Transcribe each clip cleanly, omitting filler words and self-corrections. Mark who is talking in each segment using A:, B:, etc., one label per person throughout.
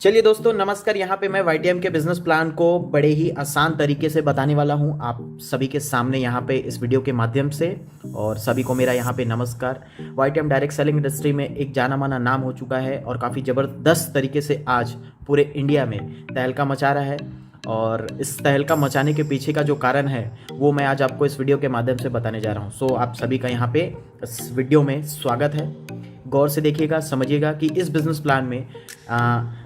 A: चलिए दोस्तों, नमस्कार। यहाँ पे मैं वाईटीएम के बिजनेस प्लान को बड़े ही आसान तरीके से बताने वाला हूँ आप सभी के सामने यहाँ पे इस वीडियो के माध्यम से। और सभी को मेरा यहाँ पे नमस्कार। वाईटीएम डायरेक्ट सेलिंग इंडस्ट्री में एक जाना माना नाम हो चुका है और काफ़ी ज़बरदस्त तरीके से आज पूरे इंडिया में तहलका मचा रहा है। और इस तहलका मचाने के पीछे का जो कारण है वो मैं आज आपको इस वीडियो के माध्यम से बताने जा रहा हूँ। सो आप सभी का यहाँ पे इस वीडियो में स्वागत है। गौर से देखिएगा, समझिएगा कि इस बिजनेस प्लान में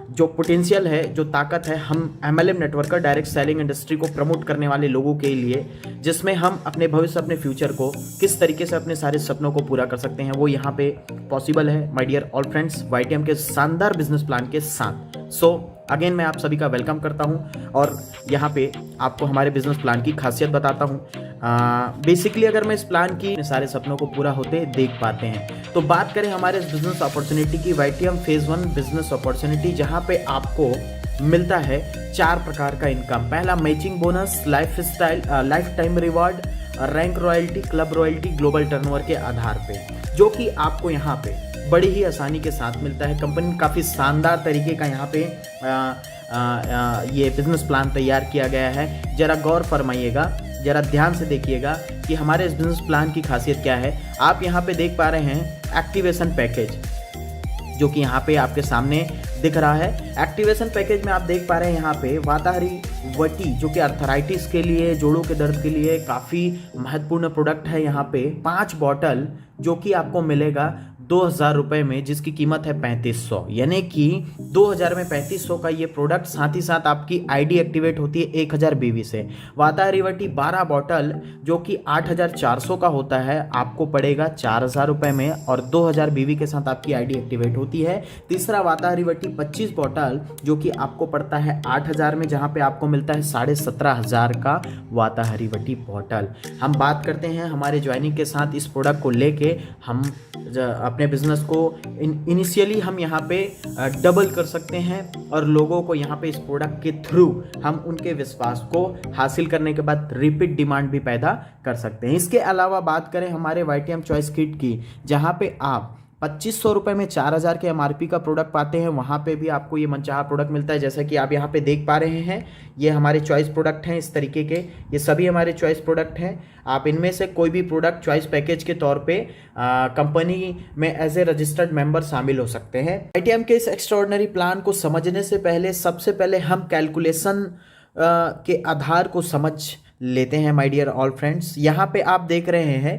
A: जो पोटेंशियल है, जो ताकत है, हम MLM networker direct selling industry को प्रमोट करने वाले लोगों के लिए, जिसमें हम अपने भविष्य, अपने फ्यूचर को किस तरीके से अपने सारे सपनों को पूरा कर सकते हैं, वो यहाँ पे पॉसिबल है my dear all friends, YTM के शानदार बिजनेस प्लान के साथ। सो अगेन मैं आप सभी का वेलकम करता हूँ और यहाँ पे आपको हमारे बिजनेस प्लान की खासियत बताता हूँ। बेसिकली अगर मैं इस प्लान की सारे सपनों को पूरा होते देख पाते हैं, तो बात करें हमारे इस बिजनेस अपॉर्चुनिटी की, वाईटीएम फेज 1 बिजनेस अपॉर्चुनिटी, जहाँ पे आपको मिलता है 4 प्रकार का इनकम। पहला matching bonus, life time reward, rank royalty, club royalty, global turnover के आधार पे, जो कि आपको यहाँ पे बड़ी ही आसानी के साथ मिलता है। कंपनी काफ़ी शानदार तरीके का यहाँ पे ये बिजनेस प्लान तैयार किया गया है। जरा गौर फरमाइएगा, जरा ध्यान से देखिएगा कि हमारे इस बिजनेस प्लान की खासियत क्या है। आप यहाँ पे देख पा रहे हैं एक्टिवेशन पैकेज, जो कि यहाँ पे आपके सामने दिख रहा है। एक्टिवेशन पैकेज में आप देख पा रहे हैं यहाँ पे वाताहरी वटी, जो कि अर्थराइटिस के लिए, जोड़ों के दर्द के लिए काफ़ी महत्वपूर्ण प्रोडक्ट है। यहाँ पे 5 बॉटल जो कि आपको मिलेगा 2000 रुपये में, जिसकी कीमत है 3500, यानी कि 2000 में 3500 का ये प्रोडक्ट। साथ ही साथ आपकी आईडी एक्टिवेट होती है 1000 बीवी से। वाताहरीवटी 12 बॉटल जो कि 8400 का होता है, आपको पड़ेगा 4000 रुपये में और 2000 बीवी के साथ आपकी आईडी एक्टिवेट होती है। तीसरा वाताहरीवटी 25 बॉटल जो कि आपको पड़ता है 8000 में, जहाँ पे आपको मिलता है 17,500 का वाताहरीवटी बॉटल। हम बात करते हैं हमारे ज्वाइनिंग के साथ इस प्रोडक्ट को लेके हम अपने बिजनेस को इनिशियली हम यहाँ पे डबल कर सकते हैं और लोगों को यहाँ पे इस प्रोडक्ट के थ्रू हम उनके विश्वास को हासिल करने के बाद रिपीट डिमांड भी पैदा कर सकते हैं। इसके अलावा बात करें हमारे वाईटीएम चॉइस किट की, जहाँ पे आप 2500 रुपये में 4000 के एमआरपी का प्रोडक्ट पाते हैं, वहाँ पे भी आपको ये मनचाहा प्रोडक्ट मिलता है। जैसा कि आप यहाँ पे देख पा रहे हैं, ये हमारे चॉइस प्रोडक्ट हैं इस तरीके के, ये सभी हमारे चॉइस प्रोडक्ट हैं। आप इनमें से कोई भी प्रोडक्ट चॉइस पैकेज के तौर पे कंपनी में एज ए रजिस्टर्ड मेंबर शामिल हो सकते हैं। वाईटीएम के इस एक्स्ट्राऑर्डिनरी प्लान को समझने से पहले सबसे पहले हम कैलकुलेशन के आधार को समझ लेते हैं माय डियर ऑल फ्रेंड्स। यहाँ पे आप देख रहे हैं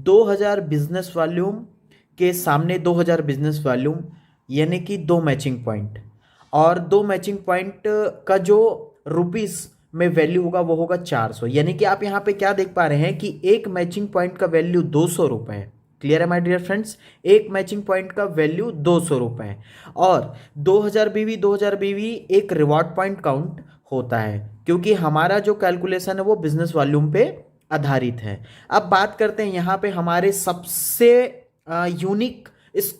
A: 2000 बिजनेस वॉल्यूम के सामने 2000 बिजनेस वॉल्यूम, यानी कि 2 मैचिंग पॉइंट, और 2 मैचिंग पॉइंट का जो रुपीस में वैल्यू होगा वो होगा 400। यानी कि आप यहाँ पे क्या देख पा रहे हैं कि एक मैचिंग पॉइंट का वैल्यू 200 रुपये है। क्लियर है माय डियर फ्रेंड्स? एक मैचिंग पॉइंट का वैल्यू 200 रुपये है और 2000 बीवी एक रिवॉर्ड पॉइंट काउंट होता है, क्योंकि हमारा जो कैलकुलेशन है वो बिजनेस वॉल्यूम पे आधारित है। अब बात करते हैं यहाँ पे हमारे सबसे यूनिक इस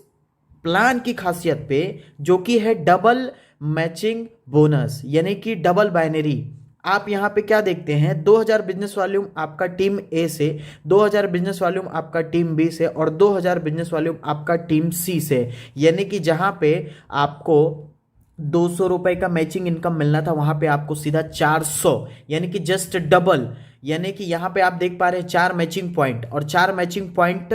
A: प्लान की खासियत पे, जो कि है डबल मैचिंग बोनस, यानी कि डबल बाइनरी। आप यहाँ पे क्या देखते हैं, 2000 बिजनेस वॉल्यूम आपका टीम ए से, 2000 बिजनेस वॉल्यूम आपका टीम बी से और 2000 बिजनेस वॉल्यूम आपका टीम सी से। यानी कि जहाँ पे आपको 200 रुपये का मैचिंग इनकम मिलना था, वहाँ पे आपको सीधा 400, यानी कि जस्ट डबल। यानी कि यहाँ पे आप देख पा रहे हैं 4 मैचिंग पॉइंट, और 4 मैचिंग पॉइंट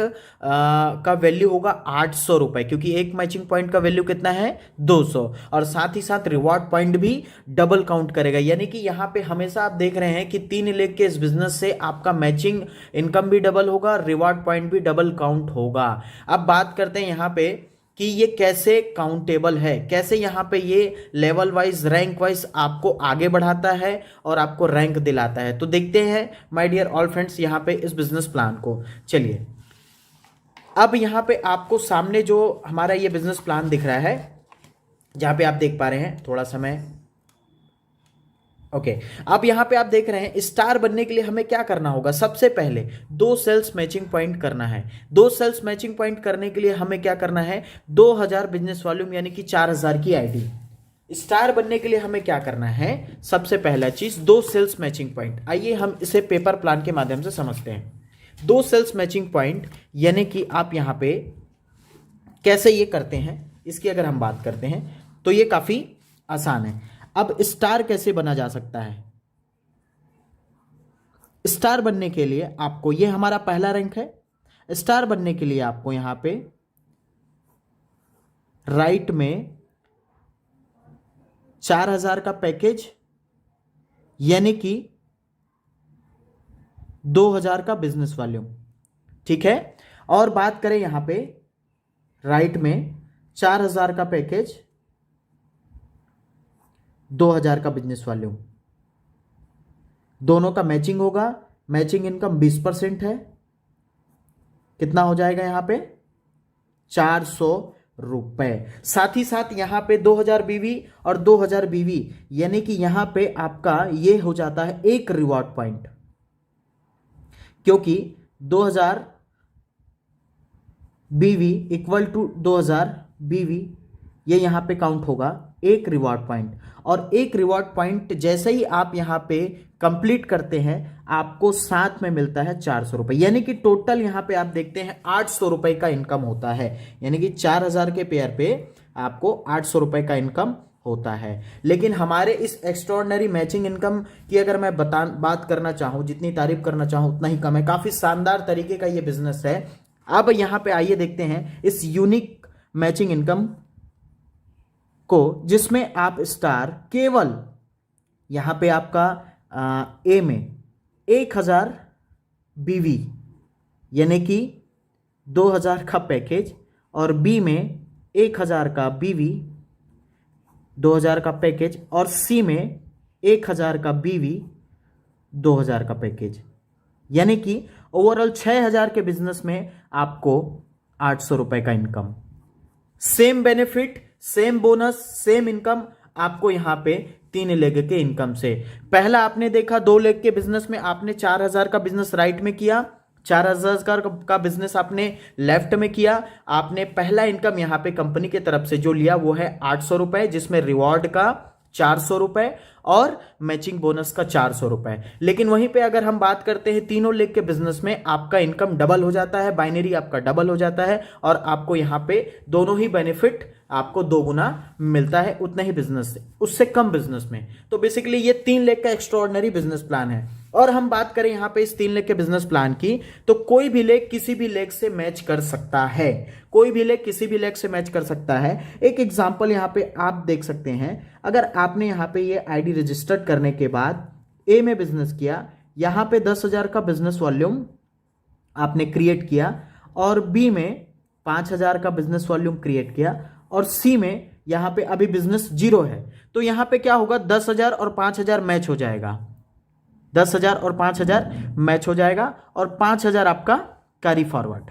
A: का वैल्यू होगा 800 रुपये, क्योंकि एक मैचिंग पॉइंट का वैल्यू कितना है 200, और साथ ही साथ रिवॉर्ड पॉइंट भी डबल काउंट करेगा। यानी कि यहाँ पे हमेशा आप देख रहे हैं कि 3 लेग के इस बिजनेस से आपका मैचिंग इनकम भी डबल होगा, रिवॉर्ड पॉइंट भी डबल काउंट होगा। अब बात करते हैं यहाँ पे कि ये कैसे काउंटेबल है, कैसे यहाँ पे ये लेवल वाइज, रैंक वाइज आपको आगे बढ़ाता है और आपको रैंक दिलाता है। तो देखते हैं माय डियर ऑल फ्रेंड्स यहाँ पे इस बिजनेस प्लान को। चलिए, अब यहाँ पे आपको सामने जो हमारा ये बिजनेस प्लान दिख रहा है, जहाँ पे आप देख पा रहे हैं, थोड़ा समय ओके। अब यहाँ पे आप देख रहे हैं स्टार बनने के लिए हमें क्या करना होगा। सबसे पहले 2 सेल्स मैचिंग पॉइंट करना है। 2 सेल्स मैचिंग पॉइंट करने के लिए हमें क्या करना है, 2000 बिजनेस वॉल्यूम यानी कि 4000 की आईडी। स्टार बनने के लिए हमें क्या करना है, सबसे पहला चीज 2 सेल्स मैचिंग पॉइंट। आइए हम इसे पेपर प्लान के माध्यम से समझते हैं। 2 सेल्स मैचिंग पॉइंट यानी कि आप यहाँ पे कैसे ये करते हैं, इसकी अगर हम बात करते हैं तो ये काफ़ी आसान है। अब स्टार कैसे बना जा सकता है? स्टार बनने के लिए आपको, ये हमारा पहला रैंक है, स्टार बनने के लिए आपको यहां पे राइट में 4,000 का पैकेज यानी कि 2,000 का बिजनेस वॉल्यूम, ठीक है। और बात करें यहां पे राइट में 4,000 का पैकेज, 2,000 का बिजनेस वॉल्यूम, दोनों का मैचिंग होगा। मैचिंग इनकम 20% है, कितना हो जाएगा यहां पे? 400 रुपए। साथ ही साथ यहां पे 2,000 बीवी और 2,000 बीवी, यानी कि यहां पे आपका ये हो जाता है एक रिवॉर्ड पॉइंट, क्योंकि 2,000 बीवी इक्वल टू 2,000 बीवी, ये यहां पे काउंट होगा एक रिवॉर्ड पॉइंट। और एक रिवॉर्ड पॉइंट जैसे ही आप यहां पे कंप्लीट करते हैं आपको साथ में मिलता है 400 रुपए, यानी कि टोटल यहां पे आप देखते हैं 800 रुपए का इनकम होता है। यानी कि 4,000 के पेयर पे आपको 800 रुपए का इनकम होता है। लेकिन हमारे इस एक्स्ट्रॉर्डिनरी मैचिंग इनकम की अगर मैं बात करना चाहूं, जितनी तारीफ करना चाहूं उतना ही कम है। काफी शानदार तरीके का ये बिजनेस है। अब यहां पे आइए देखते हैं इस यूनिक मैचिंग इनकम को, जिसमें आप स्टार केवल यहां पे आपका ए में 1,000 बीवी यानी कि 2,000 का पैकेज, और बी में 1,000 का बीवी 2,000 का पैकेज, और सी में 1,000 का बीवी 2,000 का पैकेज, यानी कि ओवरऑल 6,000 के बिजनेस में आपको 800 रुपए का income. Same benefit, same bonus, same income आपको यहां पे 3 लेग के इनकम से। पहला आपने देखा 2 लेग के बिजनेस में आपने 4,000 का बिजनेस राइट में किया, 4,000 का बिजनेस आपने लेफ्ट में किया। आपने पहला इनकम यहां पे कंपनी की तरफ से जो लिया वो है 800 रुपए, जिसमें रिवॉर्ड का 400 रुपए और मैचिंग बोनस का 400 रुपए। लेकिन वहीं पे अगर हम बात करते हैं तीनों लेग के बिजनेस में आपका इनकम डबल हो जाता है, बाइनरी आपका डबल हो जाता है, और आपको यहां पे दोनों ही बेनिफिट आपको 2 गुना मिलता है उतने ही बिजनेस से, उससे कम बिजनेस में। तो बेसिकली ये 3 लेग का एक्स्ट्रॉर्डिनरी बिजनेस प्लान है। और हम बात करें यहां पे इस 3 लेग के बिजनेस प्लान की, तो कोई भी लेग किसी भी लेग से मैच कर सकता है, कोई भी लेग किसी भी लेग से मैच कर सकता है। एक एग्जांपल यहां पे आप देख सकते हैं। अगर आपने यहां पे ये आईडी रजिस्टर्ड करने के बाद ए में बिजनेस किया, यहां पे 10,000 का बिजनेस वॉल्यूम आपने क्रिएट किया, और बी में 5,000 का बिजनेस वॉल्यूम क्रिएट किया, और सी में यहां पे अभी बिजनेस 0 है, तो यहां पे क्या होगा? 10,000 और 5,000 मैच हो जाएगा, 10,000 और 5,000 मैच हो जाएगा, और 5,000 आपका कैरी फॉरवर्ड।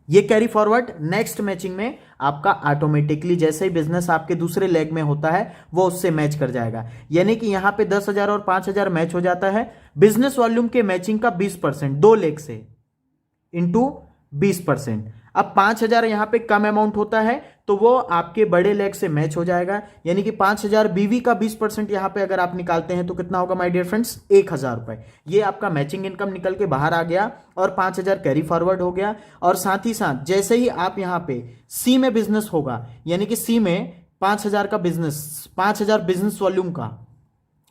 A: ये कैरी फॉरवर्ड नेक्स्ट मैचिंग में आपका ऑटोमेटिकली जैसे ही बिजनेस आपके दूसरे लेग में होता है वो उससे मैच कर जाएगा। यानी कि यहां पे 10,000 और 5,000 मैच हो जाता है। बिजनेस वॉल्यूम के मैचिंग का 20%, 2 लेग से इंटू 20%। अब 5,000 यहां पे कम अमाउंट होता है तो वो आपके बड़े लेग से मैच हो जाएगा, यानी कि 5,000 बीवी का 20% यहां पे अगर आप निकालते हैं तो कितना होगा माय डियर फ्रेंड्स? 1,000 रुपए। ये आपका मैचिंग इनकम निकल के बाहर आ गया, और 5,000 कैरी फॉरवर्ड हो गया। और साथ ही साथ जैसे ही आप यहां पे सी में बिजनेस होगा, यानी कि सी में 5,000 का बिजनेस, 5,000 बिजनेस वॉल्यूम का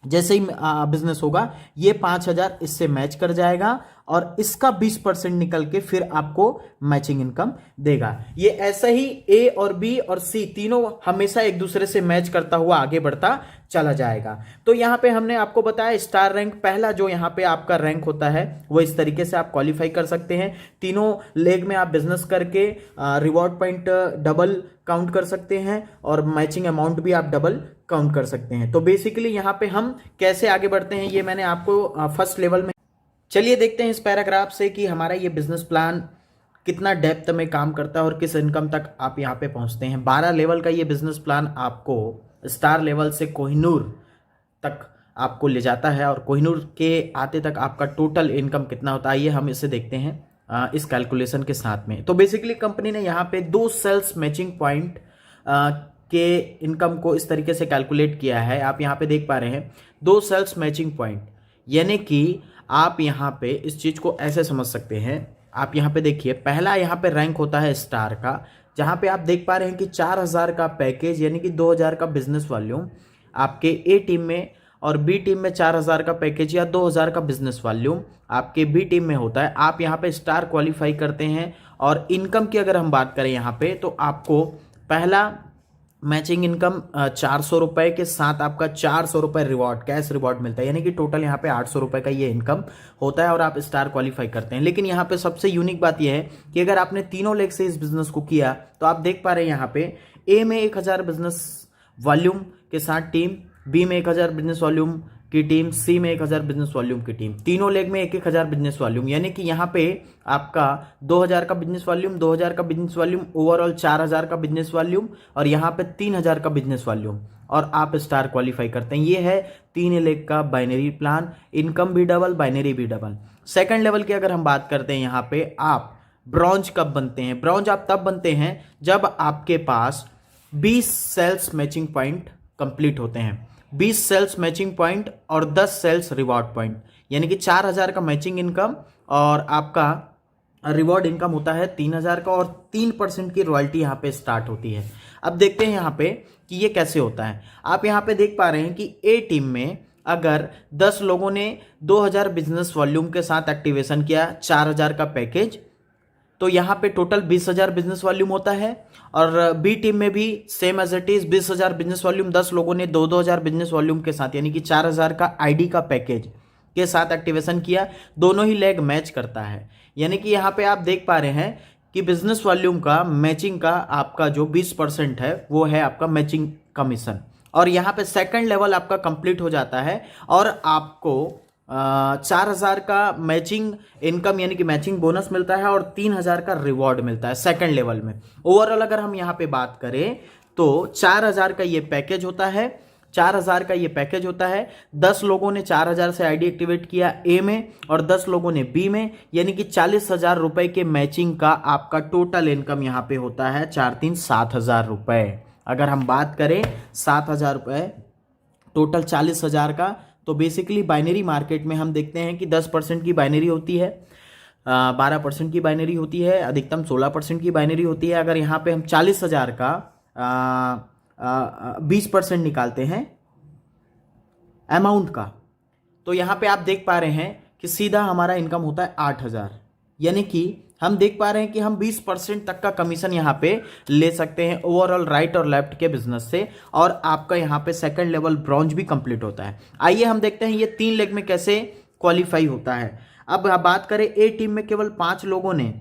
A: जैसे ही बिजनेस होगा, ये 5,000 इससे मैच कर जाएगा, और इसका 20% निकल के फिर आपको मैचिंग इनकम देगा। ये ऐसा ही ए और बी और सी तीनों हमेशा एक दूसरे से मैच करता हुआ आगे बढ़ता चला जाएगा। तो यहां पे हमने आपको बताया स्टार रैंक, पहला जो यहां पे आपका रैंक होता है वो इस तरीके से आप क्वालिफाई कर सकते हैं। तीनों लेग में आप बिजनेस करके रिवॉर्ड पॉइंट डबल काउंट कर सकते हैं, और मैचिंग अमाउंट भी आप डबल काउंट कर सकते हैं। तो बेसिकली यहां पे हम कैसे आगे बढ़ते हैं ये मैंने आपको फर्स्ट लेवल में, चलिए देखते हैं इस पैराग्राफ से कि हमारा ये बिजनेस प्लान कितना डेप्थ में काम करता है और किस इनकम तक आप यहाँ पे पहुँचते हैं। 12 लेवल का ये बिजनेस प्लान आपको स्टार लेवल से कोहिनूर तक आपको ले जाता है, और कोहिनूर के आते तक आपका टोटल इनकम कितना होता है आइए हम इसे देखते हैं इस कैलकुलेशन के साथ में। तो बेसिकली कंपनी ने यहाँ पे 2 सेल्स मैचिंग पॉइंट के इनकम को इस तरीके से कैलकुलेट किया है। आप यहाँ पे देख पा रहे हैं 2 सेल्स मैचिंग पॉइंट, यानी कि आप यहाँ पे इस चीज को ऐसे समझ सकते हैं। आप यहाँ पे देखिए, पहला यहाँ पे रैंक होता है स्टार का, जहाँ पे आप देख पा रहे हैं कि 4000 का पैकेज यानी कि 2000 का बिजनेस वॉल्यूम आपके ए टीम में, और बी टीम में 4000 का पैकेज या 2000 का बिजनेस वॉल्यूम आपके बी टीम में होता है। आप यहाँ पे स्टार क्वालिफाई करते हैं। और इनकम की अगर हम बात करें यहाँ पे, तो आपको पहला मैचिंग इनकम 400 रुपये के साथ आपका 400 रुपये रिवॉर्ड, कैश रिवॉर्ड मिलता है, यानी कि टोटल यहाँ पे 800 रुपये का ये इनकम होता है और आप स्टार क्वालिफाई करते हैं। लेकिन यहाँ पे सबसे यूनिक बात यह है कि अगर आपने तीनों लेग से इस बिजनेस को किया तो आप देख पा रहे हैं यहाँ पे ए में 1000 बिजनेस वॉल्यूम के साथ टीम, बी में 1000 बिजनेस वॉल्यूम की टीम, सी में 1000 बिजनेस वॉल्यूम की टीम, तीनों लेग में 1000 बिजनेस वॉल्यूम, यानी कि यहाँ पे आपका 2000 का बिजनेस वॉल्यूम, 2000 का बिजनेस वॉल्यूम, ओवरऑल 4000 का बिजनेस वॉल्यूम और यहाँ पे 3000 का बिजनेस वॉल्यूम, और आप स्टार क्वालिफाई करते हैं। ये है 3 लेग का बाइनरी प्लान, इनकम भी डबल, बाइनरी भी डबल। सेकंड लेवल की अगर हम बात करते हैं, यहाँ पे आप ब्रॉन्ज कब बनते हैं? ब्रॉन्ज आप तब बनते हैं जब आपके पास 20 सेल्स मैचिंग पॉइंट कंप्लीट होते हैं, 20 सेल्स मैचिंग पॉइंट और 10 सेल्स रिवॉर्ड पॉइंट, यानी कि 4000 का मैचिंग इनकम और आपका रिवॉर्ड इनकम होता है 3000 का, और 3% की रॉयल्टी यहाँ पे स्टार्ट होती है। अब देखते हैं यहाँ पे कि ये कैसे होता है। आप यहाँ पे देख पा रहे हैं कि ए टीम में अगर 10 लोगों ने 2000 बिजनेस वॉल्यूम के साथ एक्टिवेशन किया, 4000 का पैकेज, तो यहाँ पे टोटल 20000 बिजनेस वॉल्यूम होता है। और बी टीम में भी same as it is 20000 business volume, 10 लोगों ने 2000 बिजनेस वॉल्यूम के साथ यानी कि 4000 का आईडी का पैकेज के साथ एक्टिवेशन किया। दोनों ही लेग मैच करता है, यानी कि यहाँ पे आप देख पा रहे हैं कि बिजनेस वॉल्यूम का मैचिंग का आपका जो 20% है वो है आपका मैचिंग कमीशन। और यहाँ पे सेकंड लेवल आपका कंप्लीट हो जाता है और आपको 4000 का मैचिंग इनकम यानी कि मैचिंग बोनस मिलता है और 3000 का रिवॉर्ड मिलता है सेकंड लेवल में। ओवरऑल अगर हम यहाँ पे बात करें तो 4000 का ये पैकेज होता है, 4000 का ये पैकेज होता है। 10 लोगों ने 4000 से आईडी एक्टिवेट किया ए में और 10 लोगों ने बी में, यानी कि 40,000 रुपए के मैचिंग का आपका टोटल इनकम यहाँ पे होता है 4-3 7,000 रुपए। अगर हम बात करें 7,000 रुपए टोटल 40,000 का, तो बेसिकली बाइनरी मार्केट में हम देखते हैं कि 10% की बाइनरी होती है, 12% की बाइनरी होती है, अधिकतम 16% की बाइनरी होती है। अगर यहाँ पे हम 40,000 का 20% निकालते हैं अमाउंट का, तो यहाँ पे आप देख पा रहे हैं कि सीधा हमारा इनकम होता है 8,000, यानी कि हम देख पा रहे हैं कि हम 20% तक का कमीशन यहाँ पे ले सकते हैं ओवरऑल राइट और लेफ्ट के बिजनेस से, और आपका यहाँ पे सेकंड लेवल ब्रॉन्ज भी कंप्लीट होता है। आइए हम देखते हैं ये 3 लेग में कैसे क्वालिफाई होता है। अब बात करें ए टीम में केवल 5 लोगों ने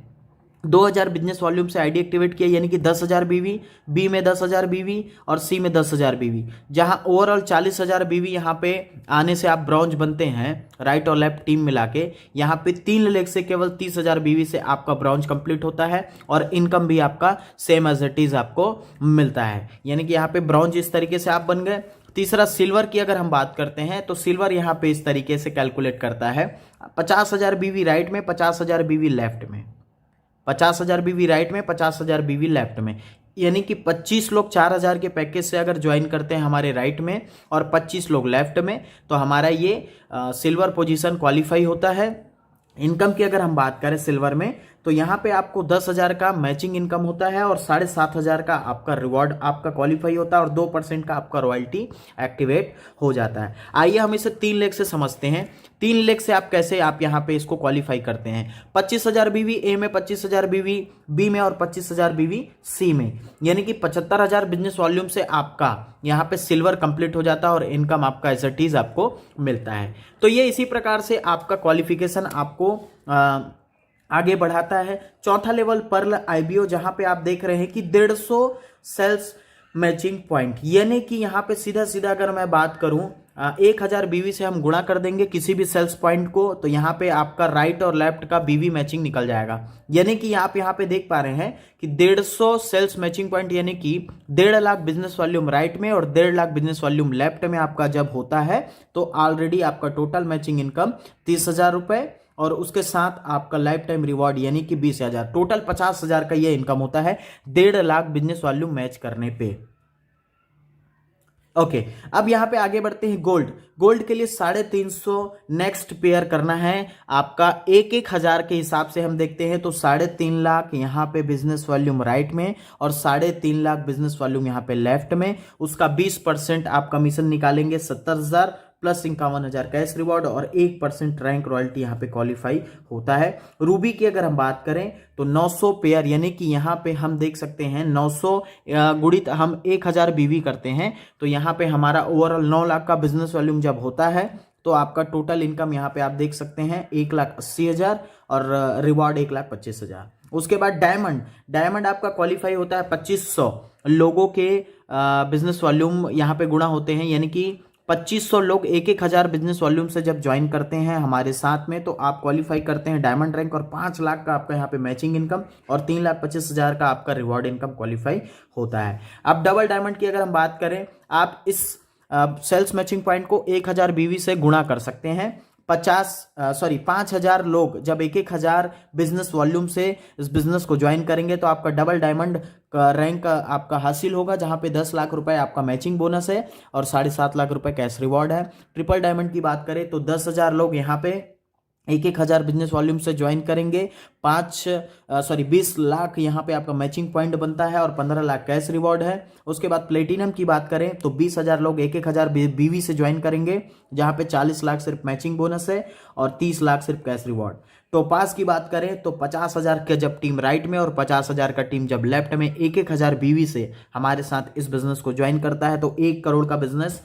A: 2000 बिजनेस वॉल्यूम से आईडी एक्टिवेट किया, यानी कि 10,000 बीवी, बी में 10,000 बीवी और सी में 10,000 बीवी, जहां ओवरऑल 40,000 बीवी यहाँ पे आने से आप ब्रॉन्ज बनते हैं राइट और लेफ्ट टीम मिला के। यहाँ पे 3 लेग से केवल 30,000 बीवी से आपका ब्रॉन्ज कंप्लीट होता है और इनकम भी आपका सेम एज इट इज आपको मिलता है, यानी कि यहाँ पे ब्रॉन्ज इस तरीके से आप बन गए। तीसरा सिल्वर की अगर हम बात करते हैं तो सिल्वर यहाँ पे इस तरीके से कैलकुलेट करता है 50,000 बीवी राइट में, 50,000 बीवी लेफ्ट में, 50,000 बीवी राइट में, 50,000 बीवी लेफ्ट में, यानी कि 25 लोग 4,000 के पैकेज से अगर ज्वाइन करते हैं हमारे राइट में और 25 लोग लेफ्ट में, तो हमारा ये सिल्वर पोजीशन क्वालिफाई होता है। इनकम की अगर हम बात करें सिल्वर में, तो यहाँ पे आपको 10,000 का मैचिंग इनकम होता है और 7,500 का आपका रिवॉर्ड आपका क्वालिफाई होता है और 2% का आपका रॉयल्टी एक्टिवेट हो जाता है। आइए हम इसे 3 लेग से समझते हैं। 3 लेग से आप कैसे आप यहाँ पे इसको क्वालिफाई करते हैं। 25,000 बीवी ए में, 25,000 बीवी बी में और 25,000 बीवी सी में, यानी कि 75,000 बिजनेस वॉल्यूम से आपका यहाँ पे सिल्वर कंप्लीट हो जाता है और इनकम आपका एज इट इज आपको मिलता है। तो ये इसी प्रकार से आपका क्वालिफिकेशन आपको आगे बढ़ाता है। चौथा लेवल पर्ल आईबीओ, जहां पे आप देख रहे हैं कि 150 सेल्स मैचिंग पॉइंट, यानी कि यहां पे सीधा सीधा अगर मैं बात करूं 1000 बीवी से हम गुणा कर देंगे किसी भी सेल्स पॉइंट को, तो यहाँ पे आपका राइट और लेफ्ट का बीवी मैचिंग निकल जाएगा। यानी कि आप यहाँ पे देख पा रहे हैं कि 150 सेल्स मैचिंग पॉइंट, यानी कि 1.5 लाख बिजनेस वॉल्यूम राइट में और 1.5 लाख बिजनेस वॉल्यूम लेफ्ट में आपका जब होता है, तो ऑलरेडी आपका टोटल मैचिंग इनकम 30,000 रुपए और उसके साथ आपका लाइफ टाइम रिवॉर्ड यानी कि 20,000, टोटल 50,000 का ये इनकम होता है 1.5 लाख बिजनेस वॉल्यूम मैच करने पे। ओके अब यहाँ पे आगे बढ़ते हैं। गोल्ड के लिए 350 नेक्स्ट पेयर करना है आपका। 1,000 के हिसाब से हम देखते हैं तो 3.5 लाख यहाँ पे बिजनेस वॉल्यूम राइट में और 3.5 लाख बिजनेस वॉल्यूम यहाँ पे लेफ्ट में। उसका 20% आप कमीशन निकालेंगे, 70,000 प्लस 51,000 कैश रिवॉर्ड और 1% रैंक रॉयल्टी यहाँ पे क्वालिफाई होता है। रूबी की अगर हम बात करें तो 900 पेयर, यानी कि यहाँ पे हम देख सकते हैं 900 गुणित हम 1,000 बीवी करते हैं तो यहाँ पे हमारा ओवरऑल 9 लाख का बिजनेस वॉल्यूम जब होता है तो आपका टोटल इनकम यहाँ पे आप देख सकते हैं 1,80,000 और रिवॉर्ड 1,25,000। उसके बाद डायमंड आपका क्वालिफाई होता है 2500 लोगों के बिजनेस वॉल्यूम यहाँ पे गुणा होते हैं, यानी कि 2500 लोग 1,000 बिजनेस वॉल्यूम से जब ज्वाइन करते हैं हमारे साथ में तो आप क्वालिफाई करते हैं डायमंड रैंक और 5 लाख का आपका यहाँ पे मैचिंग इनकम और 3,25,000 का आपका रिवॉर्ड इनकम क्वालिफाई होता है। अब डबल डायमंड की अगर हम बात करें, आप इस सेल्स मैचिंग पॉइंट को 1,000 बीवी से गुणा कर सकते हैं। 5,000 लोग जब 1,000 बिजनेस वॉल्यूम से इस बिजनेस को ज्वाइन करेंगे तो आपका डबल डायमंड का रैंक आपका हासिल होगा, जहां पे 10 लाख रुपए आपका मैचिंग बोनस है और 7.5 लाख रुपए कैश रिवॉर्ड है। ट्रिपल डायमंड की बात करें तो 10,000 लोग यहाँ पे 1,000 बिजनेस वॉल्यूम से ज्वाइन करेंगे, 20 लाख यहाँ पे आपका मैचिंग पॉइंट बनता है और 15 लाख कैश रिवॉर्ड है। उसके बाद प्लेटिनम की बात करें तो 20,000 लोग 1,000 बीवी से ज्वाइन करेंगे, जहाँ पे 40 लाख सिर्फ मैचिंग बोनस है और 30 लाख सिर्फ कैश रिवॉर्ड। टोपास की बात करें तो 50,000 का जब टीम राइट में और 50,000 का टीम जब लेफ्ट में 1,000 बीवी से हमारे साथ इस बिजनेस को ज्वाइन करता है तो 1 करोड़ का बिजनेस,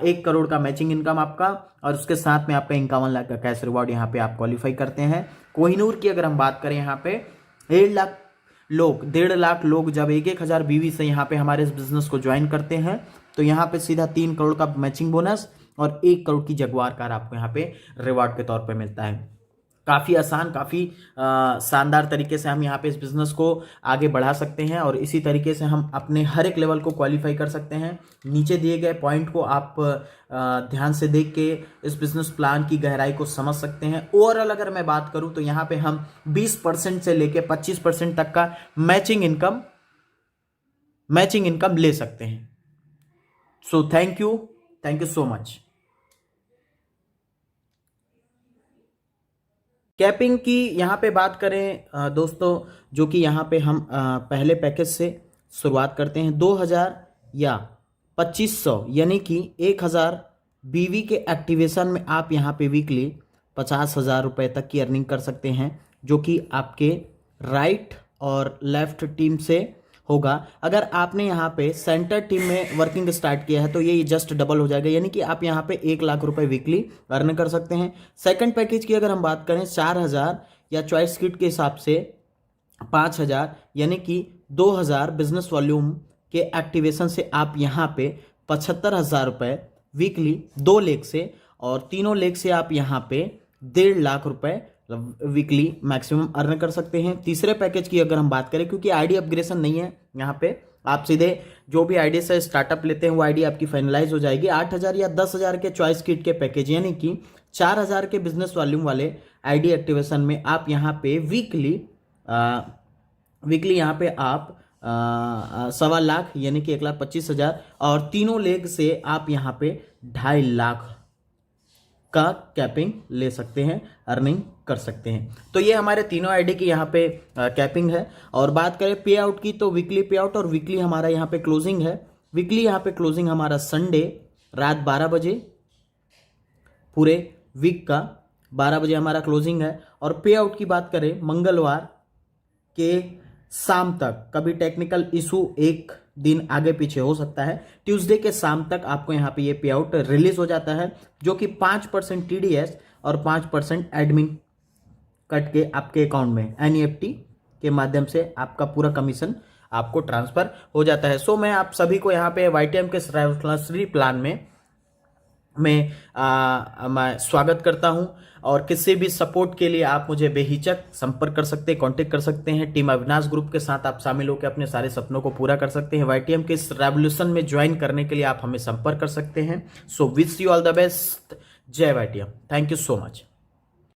A: 1 करोड़ का मैचिंग इनकम आपका और उसके साथ में आपका 51 लाख का कैश रिवॉर्ड यहाँ पे आप क्वालिफाई करते हैं। कोहिनूर की अगर हम बात करें, यहाँ पे 1.5 लाख लोग जब 1,000 बीवी से यहाँ पे हमारे इस बिजनेस को ज्वाइन करते हैं तो यहाँ पे सीधा 3 करोड़ का मैचिंग बोनस और 1 करोड़ की जगुआर कार आपको यहाँ पे रिवॉर्ड के तौर पे मिलता है। काफ़ी आसान, काफ़ी शानदार तरीके से हम यहाँ पे इस बिज़नेस को आगे बढ़ा सकते हैं और इसी तरीके से हम अपने हर एक लेवल को क्वालिफाई कर सकते हैं। नीचे दिए गए पॉइंट को आप ध्यान से देख के इस बिज़नेस प्लान की गहराई को समझ सकते हैं। ओवरऑल अगर मैं बात करूँ तो यहाँ पे हम 20% से लेके 25% तक का मैचिंग इनकम ले सकते हैं। So thank you so much. Capping की यहाँ पे बात करें दोस्तों, जो कि यहाँ पे हम पहले पैकेज से शुरुआत करते हैं। 2,000 या 2,500 यानी कि 1,000 बीवी के एक्टिवेशन में आप यहाँ पे वीकली 50,000 रुपये तक की अर्निंग कर सकते हैं, जो कि आपके राइट और लेफ्ट टीम से होगा। अगर आपने यहाँ पे सेंटर टीम में वर्किंग स्टार्ट किया है तो ये जस्ट डबल हो जाएगा, यानी कि आप यहाँ पे 1 लाख रुपए वीकली अर्न कर सकते हैं। सेकंड पैकेज की अगर हम बात करें 4,000 या चॉइस किट के हिसाब से 5,000 यानी कि 2,000 बिजनेस वॉल्यूम के एक्टिवेशन से आप यहाँ पे 75,000 रुपये वीकली 2 लेग से और तीनों लेग से आप यहाँ पे 1.5 लाख रुपए वीकली मैक्सिमम अर्न कर सकते हैं। तीसरे पैकेज की अगर हम बात करें, क्योंकि आईडी अपग्रेडेशन नहीं है यहाँ पे, आप सीधे जो भी आईडी से स्टार्टअप लेते हैं वो आईडी आपकी फाइनलाइज हो जाएगी। 8,000 या 10,000 के चॉइस किट के पैकेज यानी कि 4,000 के बिजनेस वॉल्यूम वाले आईडी एक्टिवेशन में आप यहाँ पे वीकली यहाँ पे आप 1.25 लाख यानी कि 1,25,000 और तीनों लेग से आप यहाँ पे 2.5 लाख का कैपिंग ले सकते हैं, अर्निंग कर सकते हैं। तो ये हमारे तीनों आईडी की यहाँ पे कैपिंग है। और बात करें पे आउट की तो वीकली पे आउट और वीकली हमारा यहाँ पे क्लोजिंग है। वीकली यहाँ पे क्लोजिंग हमारा संडे रात 12 बजे, पूरे वीक का 12 बजे हमारा क्लोजिंग है। और पे आउट की बात करें मंगलवार के शाम तक, कभी टेक्निकल इशू 1 दिन आगे पीछे हो सकता है, ट्यूसडे के शाम तक आपको यहाँ पे ये पे आउट रिलीज हो जाता है, जो कि 5% TDS और 5% एडमिन कट के आपके अकाउंट में NEFT के माध्यम से आपका पूरा कमीशन आपको ट्रांसफर हो जाता है। सो मैं आप सभी को यहाँ पे YTM के श्री प्लान में मैं स्वागत करता हूं और किसी भी सपोर्ट के लिए आप मुझे बेहिचक संपर्क कर सकते हैं, कांटेक्ट कर सकते हैं। टीम अविनाश ग्रुप के साथ आप शामिल होकर अपने सारे सपनों को पूरा कर सकते हैं। YTM के इस रेवोल्यूशन में ज्वाइन करने के लिए आप हमें संपर्क कर सकते हैं। So wish you all the best. जय YTM। Thank you so much.